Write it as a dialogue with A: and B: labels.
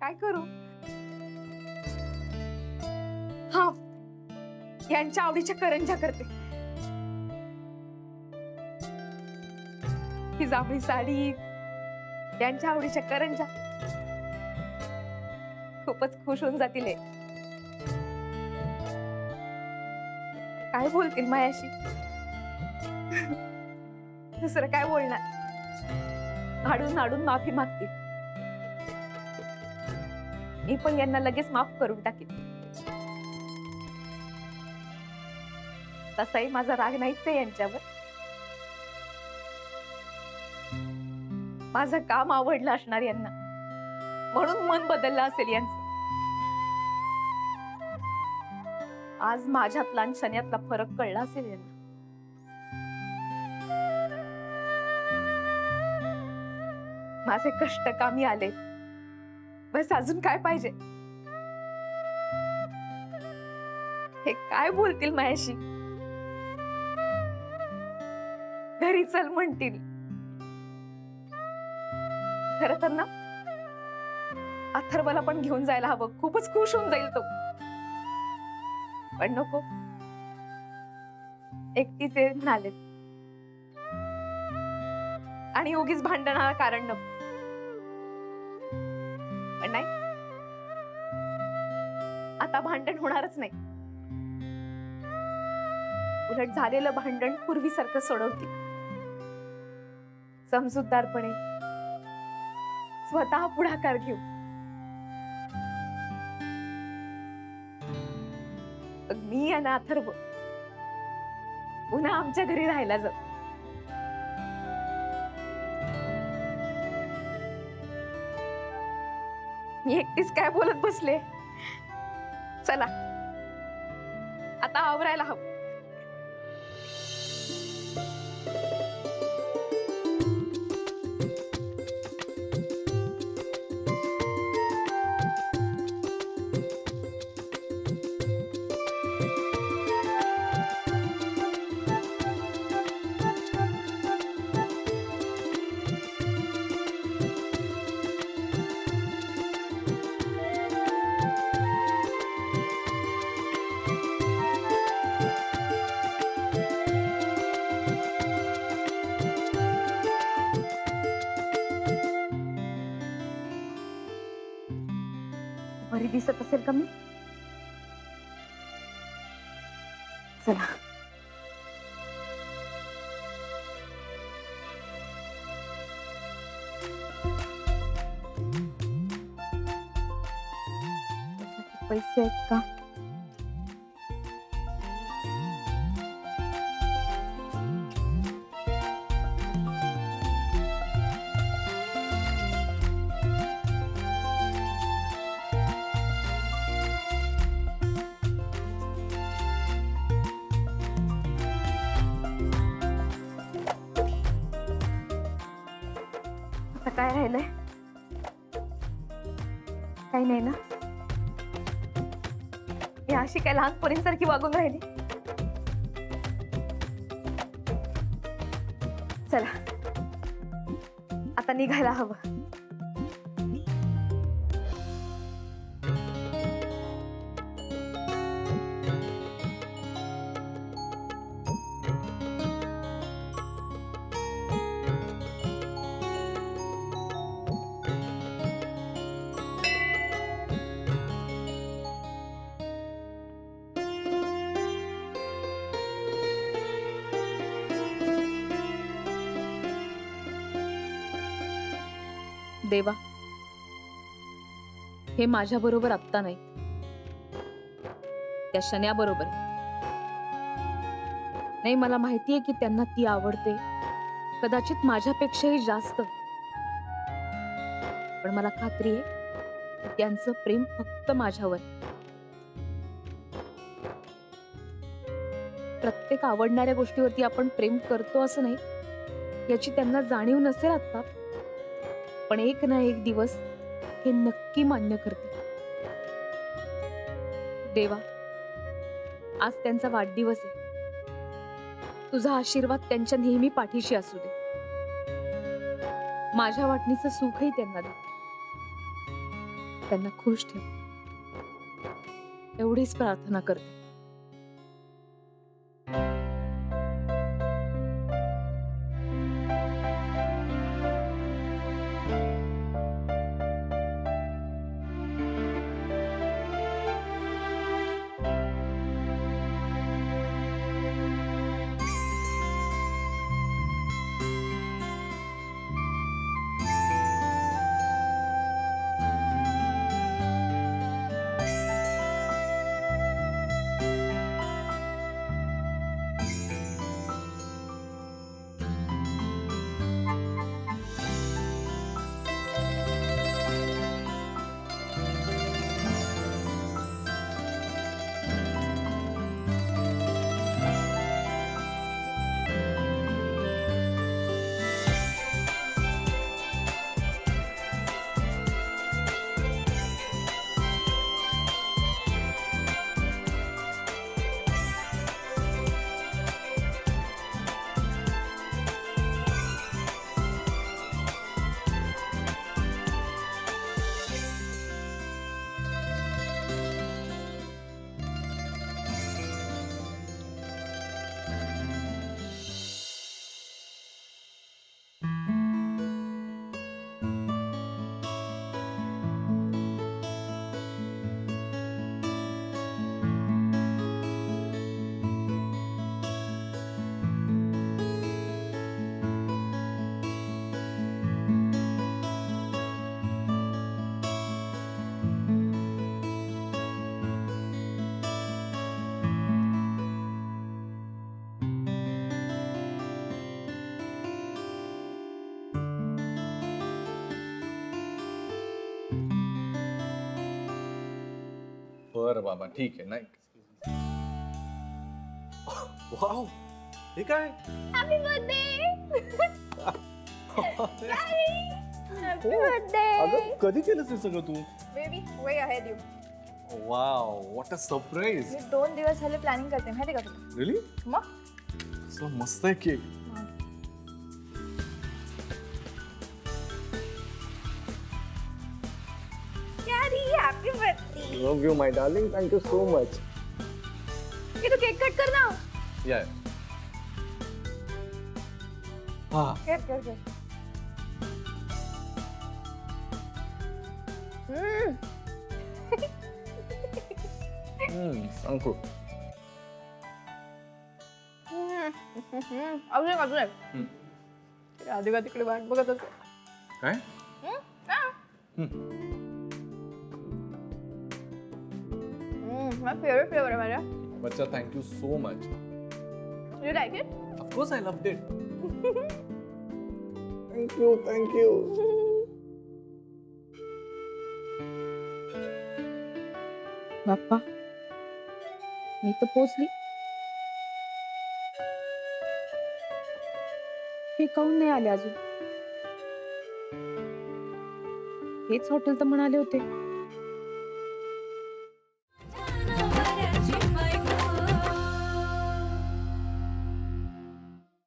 A: काय करू? हा, यांच्या आवडीच्या करंज्या करते. ही जांभळी साडी, यांच्या आवडीच्या करंज्या, खूपच खुश होऊन जातील हे. काय बोलतील माझ्याशी? दुसरं काय बोलणार? आडून आडून माफी मागतील. मी पण यांना लगेच माफ करून टाकीन. तसाही माझा राग नाहीच आहे यांच्यावर. माझं काम आवडलं असणार यांना, म्हणून मन बदललं असेल यांचं. आज माझ्यातला आणि शन्यातला फरक कळला असेल यांना. माझे कष्ट कामी आले, बस अजून काय पाहिजे? हे काय बोलतील माझ्याशी? घरी चल म्हणतील. खरं तर ना, अथर्वला पण घेऊन जायला हवं, खूपच खुश होऊन जाईल तो. पण नको, एकटीच नालेत आणि उगीच भांडणाला कारण नको. पण नाही, आता भांडण होणारच नाही. उलट झालेलं भांडण पूर्वीसारखं सोडवतील. समजूतदारपणे स्वतः पुढाकार घेऊ. मी आणि अथर्व पुन्हा आमच्या घरी राहायला जाऊ. मी एकटीच काय बोलत बसले? चला, आता आवरायला हवं. बरी दिसत असेल का मी? चला. पैसे आहेत का? आता काय राहिलंय? काही नाही ना? मी अशी काय लहान पोरींसारखी वागून राहिली? चला, आता निघायला हवं. देवा, हे माझ्या बरोबर आत्ता नाही, त्या शन्या बरोबर नाही. मला माहितीये की त्यांना ती आवडते, कदाचित माझ्यापेक्षाही जास्त. पण मला खात्री आहे की त्यांचं प्रेम फक्त माझ्यावर. प्रत्येक आवडणाऱ्या गोष्टीवरती आपण प्रेम करतो असं नाही, याची त्यांना जाणीव नसेल आता. पण एक ना एक दिवस हे नक्की मान्य करते. देवा, आज त्यांचा वाढदिवस आहे. तुझा आशीर्वाद त्यांच्या नेहमी पाठीशी असू दे. माझ्या वाटणीचं सुखही त्यांना दे. त्यांना खुश ठेव, एवढीच प्रार्थना करते.
B: बरं बाबा, ठीक आहे. नाही वाव, हे काय?
A: Happy birthday. Happy birthday.
B: अगं कधी केलंस हे सगळं तू?
C: Baby way ahead you.
B: Wow, what a surprise.
C: मी 2 दिवस झाले प्लॅनिंग करते माहिती का तुला?
B: रिअली?
C: मग
B: सो मस्त आहे केक.
C: यारी happy birthday.
B: Love you my darling, thank you so much.
C: ये तू केक कट कर ना.
B: या हा
C: कर कर कर.
B: सांगू.
C: अजून अजून राधिका तिकडे वाट बघत असेल.
B: काय?
C: माझा फेवरेट फ्लेवर आहे माझ्या.
B: बच्चा, thank you so much.
C: You like it?
B: Of course I loved it. Thank you thank you.
A: Bappa, मी तर पोचली. हे काहून नाही आले अजून? हेच हॉटेल तर म्हणाले होते.